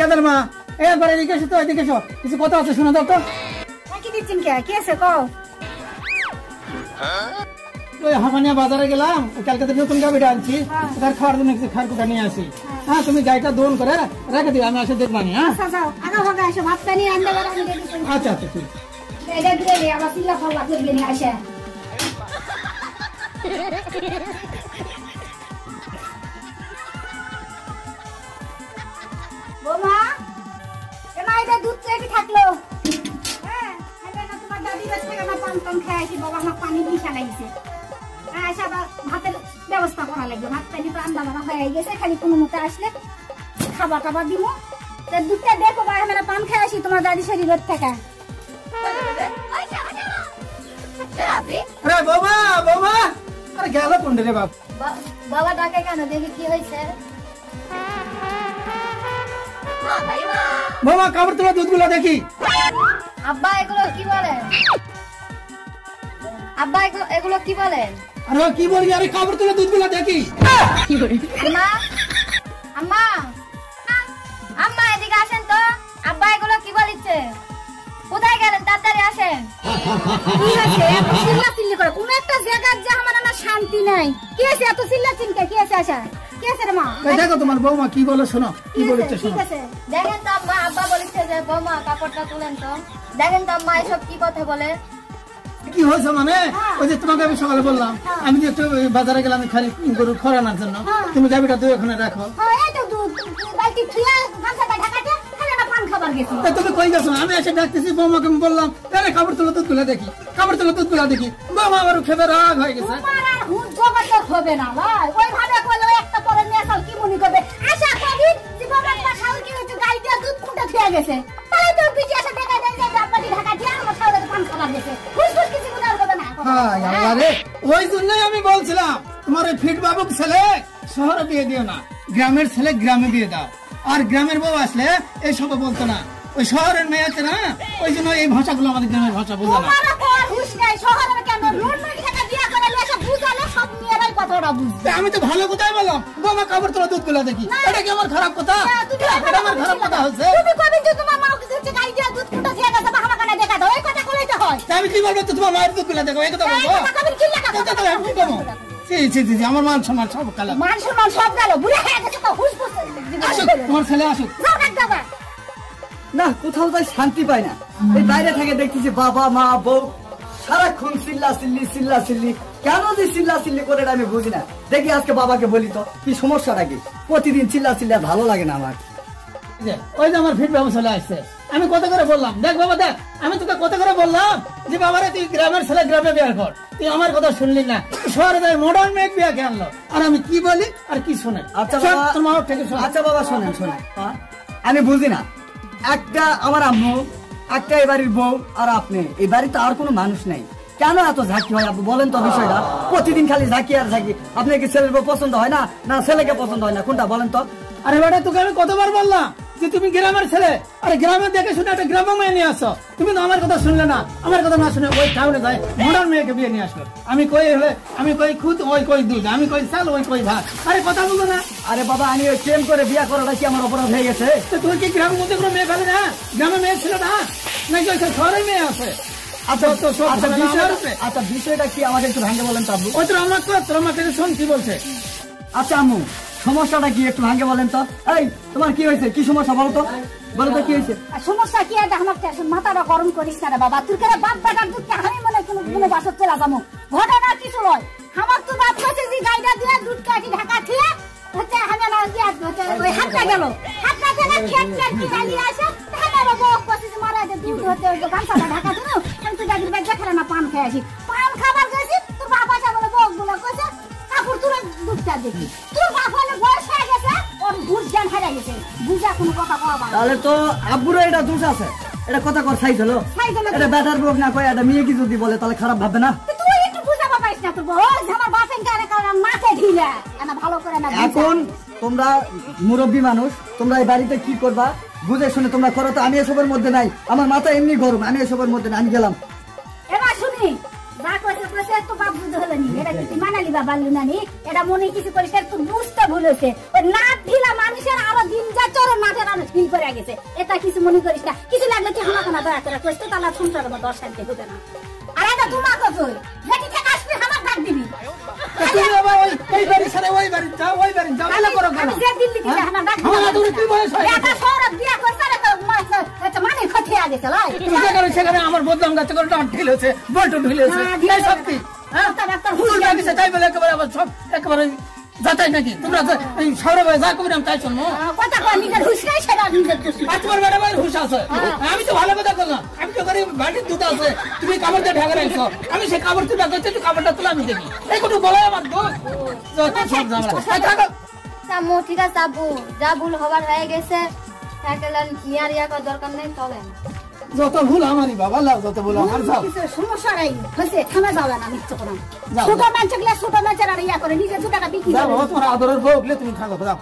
গাদার মা একবারে এদিকে এসো তো, এদিকে এসো, কিছু কথা আছে শোনা দাও তো। কি দিচ্ছেন কে? কি আছে কও? ওই হামানিয়া বাজারে গেলাম, কালকে নতুন গাড়িটা আনছি, তার খাওয়ার জন্য কিছু খারকুটা নিয়ে আসি। হ্যাঁ তুমি গাড়িটা দোন করে রেখে দিও, আমি এসে দেখবানি। হ্যাঁ আচ্ছা আচ্ছা ঠিক বৌমা, এটা দুধ কি থাকলো? হ্যাঁ, তোমার দাদি কাছ থেকে আমার পান খেয়ে আসি, বাবা আমার পানি মিশা লাগিছে। আচ্ছা, আবার ভাতের ব্যবস্থা করা লাগবে, ভাত পানি তো রান্না বান্না হয়ে গেছে, খালি কোনো মতো আসলে খাবার টাবার দিব। দুধটা দেখো বা আমরা পান খেয়ে আসি তোমার দাদি শরীরের থেকে। আরে বাবা, বাবা, আরে গেল কোন রে বাপ? বাবা ডাকে কেন? দেখি কি হয়েছে। বাবা কাপড় তোলা দুধগুলো দেখি। আব্বা এগুলো কি বলেন? আব্বা এগুলো কি বলেন? আরে কি বলি? আরে কাপড় তোলা দুধগুলো দেখি। আম্মা, আম্মা, আম্মা এদিকে আসেন তো। আব্বা এগুলো কি বলিচ্ছে? কোথায় গেলেন? তাড়াতাড়ি আসেন। কি আছে এত চিল্লাচিল্লি করে? কোন একটা জায়গায় যে আমার না শান্তি নাই। কি আছে এত চিল্লাচিল্লি? কি আছে আশা? কি আছে রে মা? দেখো তোমার বৌমা কি বলে, শোনো কি বলেছে শোনো। ঠিক আছে দেখেন তো আম্মা। আব্বা বলেছে যে বৌমা কাপড়টা তুলেন তো। দেখেন তো আম্মা এসব কি কথা বলে। কি হয়েছে মানে? ওই যে তোমাকে আমি সকালে বললাম আমি যে একটু বাজারে গেলাম খালি গরু খরানোর জন্য, তুমি গাবিটা দুই ওখানে রাখো। তুমি কই গেছো? আমি এসে ডাকতেছি, বৌমাকে বললাম কাপড় তোলা দুধ গুলা দেখি, কাপড় তোলা দুধ গুলা দেখি। বৌমা আবার খেবে রাগ হয়ে গেছে। হবে না ভাই, ওইভাবে করলে একটা পরে নিয়ে আসাল কি মনে করবে? আশা করি যে বাবা একটা শাল কি হচ্ছে গাইটা দুধ খুঁটে খেয়ে গেছে, তাই তো পিছে এসে দেখা যায় যে আপনাটি ঢাকা দিয়ে আমার শালের পান খাবার গেছে। ফুসফুস কিছু বুঝার হবে না। হ্যাঁ আরে ওই জন্যই আমি বলছিলাম তোমার এই ফিট বাবুক ছেলে শহরে বিয়ে দিও না, গ্রামের ছেলে গ্রামে বিয়ে দাও। আর গ্রামের বউ আসলে এইসব বলতো না, ওই শহরের মেয়ে আছে না, ওই জন্য এই ভাষাগুলো আমাদের গ্রামের ভাষা বলতো না। আমি তো ভালো কথাই বললাম, বাবা কাপড় তোলা দুধ গুলা দেখি, এটা কি আমার খারাপ কথা? আমার খারাপ কথা হচ্ছে। আমি কি বলবো? তোমার মায়ের দুধ গুলা দেখো, এই কথা বলবো? আমার মান সম্মান সব গেল, মান সম্মান সব গেল। তোমার ছেলে আসুক না, কোথাও যাই শান্তি পাই না। এই বাইরে থেকে দেখতেছি বাবা মা বউ সারাক্ষণ চিল্লা চিল্লি। কেন যে চিল্লা চিল্লি করে আমি বুঝি না। দেখি আজকে বাবাকে বলি তো কি সমস্যাটা কি। প্রতিদিন চিল্লা ভালো লাগে না আমার। ওই যে আমার ফিট বাবু চলে আসছে, আমি কত করে বললাম, দেখ বাবা দেখ, আমি তোকে কত করে বললাম যে বাবারে তুই গ্রামের ছেলে গ্রামে বিয়ে কর, তুই আমার কথা শুনলি না, শহরে যাই মডার্ন মেয়ে বিয়ে কে আনলো। আর আমি কি বলি আর কি শোনে? আচ্ছা বাবা শোনেন, আমি বুঝি না। একটা আমার আম্মু, একটা এই বাড়ির বউ, আর আপনি। এই বাড়িতে আর কোনো মানুষ নাই, কেন এত ঝাঁকি হয় আপনি বলেন তো বিষয়টা? প্রতিদিন খালি ঝাঁকি আর ঝাঁকি। আপনার কি ছেলের বউ পছন্দ হয় না, না ছেলেকে পছন্দ হয় না, কোনটা বলেন তো? আরে বেটা তোকে আমি কতবার বললাম যে তুমি গ্রামের ছেলে, আরে গ্রামে দেখে শুনে একটা গ্রামের মেয়ে নিয়ে আসো। তুমি তো আমার কথা শুনলে না, আমার কথা না শুনে ওই টাউনে যায় মডার্ন মেয়েকে বিয়ে নিয়ে আসলো। আমি কই হলে আমি কই খুদ, ওই কই দুধ, আমি কই চাল, ওই কই ভাত। আরে কথা বলবো না। আরে বাবা আমি ওই প্রেম করে বিয়ে করাটা কি আমার অপরাধ হয়ে গেছে? তুই কি গ্রামের মধ্যে কোনো মেয়ে ফেলে না? গ্রামে মেয়ে ছিল না নাকি ওই শহরে মেয়ে আছে? আচ্ছা বিষয়টা কি আমাকে একটু ভাঙে বলেন তো আব্বু? ওই তো আমাকে শোন কি বলছে। আচ্ছা আম্মু সমস্যাটা কি একটু ভাঙে বলেন তো? এই তোমার কি হয়েছে, কি সমস্যা বলো তো, বলো তো কি হয়েছে? সমস্যা কি আছে? আমার মাথাটা গরম করিস না রে বাবা। তুই কেন বাপ বেটার দুধকে আমি মনে কোনো বাসর চলে যাবো? ঘটনা কিছু নয়। আমার তো বাপ কাছে যে গাইটা দিয়ে দুধ কাটি ঢাকা দিয়ে হচ্ছে আমি ওই হাতটা গেল, হাতটা থেকে খেট কি গালি আসে মারা যে দুধ হচ্ছে ওই গামছাটা ঢাকা দিল। আমি তো দাদির বাড়ি দেখালে না পান খেয়ে আসি, পান খাবার গেছি তোর বাবা বলে বক গুলো কইছে কাপড় তুলে দুধটা দেখি। তোর বাপ হলে বয়স হয়ে গেছে, ওর বুঝ জ্ঞান হারিয়ে গেছে, বুঝা কোনো কথা কওয়া। তাহলে তো আব্বুরও এটা দোষ আছে, এটা কথা কর সাইজ হলো। এটা বেটার বক না কয় এটা মেয়ে কি যদি বলে তাহলে খারাপ ভাববে না? তুই একটু বুঝাবা পাইস না তোর বউ আমার বাপের কারণে মাকে ঢিলা না ভালো করে না। এখন তোমরা মুরব্বী মানুষ, তোমরা এই বাড়িতে কি করবা বুঝে শুনে তোমরা করো। তো আমি এসবের মধ্যে নাই, আমার মাথা এমনি গরম, আমি এসবের মধ্যে আমি গেলাম। এবার শুনি যা কইছে কইছে তো বাপ বুঝে হলো নি, এটা কি মানালি বাবা লুনানি, এটা মনে কিছু করিস একটু বুঝতে ভুল হয়েছে। ওই নাক ঢিলা মানুষের আরো দিন যা চলো নাটের চালানো ফিল করে গেছে। এটা কিছু মনে করিস না, কিছু লাগলে কি আমাকে না দয়া করে কইস তো, তাহলে সংসারের মধ্যে অশান্তি হবে না। আর এটা তোমাকে কই যেটি থেকে আসবি আমার ডাক দিবি। তুমি বাবা ওই বাড়ি ছেড়ে ওই বাড়ি যাও, ওই বাড়ি যাও, এলা করো কেন? আমি যে দিল্লি থেকে আমার ডাক দিবি। আমার তুমি কি বয়স হয়? এটা শহরে বিয়া করছ না তো মানে খটিয়া গেছে লাই। তুমি সেখানে আমার বদনাম গাছে করে ডান ঢিল হয়েছে, বল্টু ঢিল হয়েছে, এই সব কি? হ্যাঁ? হুল লাগিছে তাই বলে একেবারে আবার সব একেবারে যাতাই নাকি? তোমরা এই শহরে যা করবি আমি তাই শুনবো। কথা কয় নিজের হুশ নাই সেটা নিজের হুশ। তোমার ম্যাডামের হুশ আছে, আমি তো ভালো কথা করলাম। আমি তো করি বাড়ির দুধ আছে, তুমি কাপড় দিয়ে ঢাকা রাখছো, আমি সেই কাপড় তুলে করছি, তুই কাপড়টা তুলে আমি দেখি। এই কোনো বলো আমার দোষ যত সব ঝামেলা। আম্মু ঠিক আছে আব্বু, যা ভুল হবার হয়ে গেছে নিয়ার ইয়া করার দরকার নেই, চলেন। যত ভুল আমারই বাবা, লাভ যত ভুল আমার। যাও কিছু সমস্যা নাই, হয়েছে থামা যাবে না মিথ্যে কথা। যাও, ছোট মানুষ গুলা ছোট মানুষের আর ইয়া করে নিজের ছোটটা বিক্রি যাও করে। বাবা, তোমার আদরের বউ উঠলে তুমি থাকো, যাও।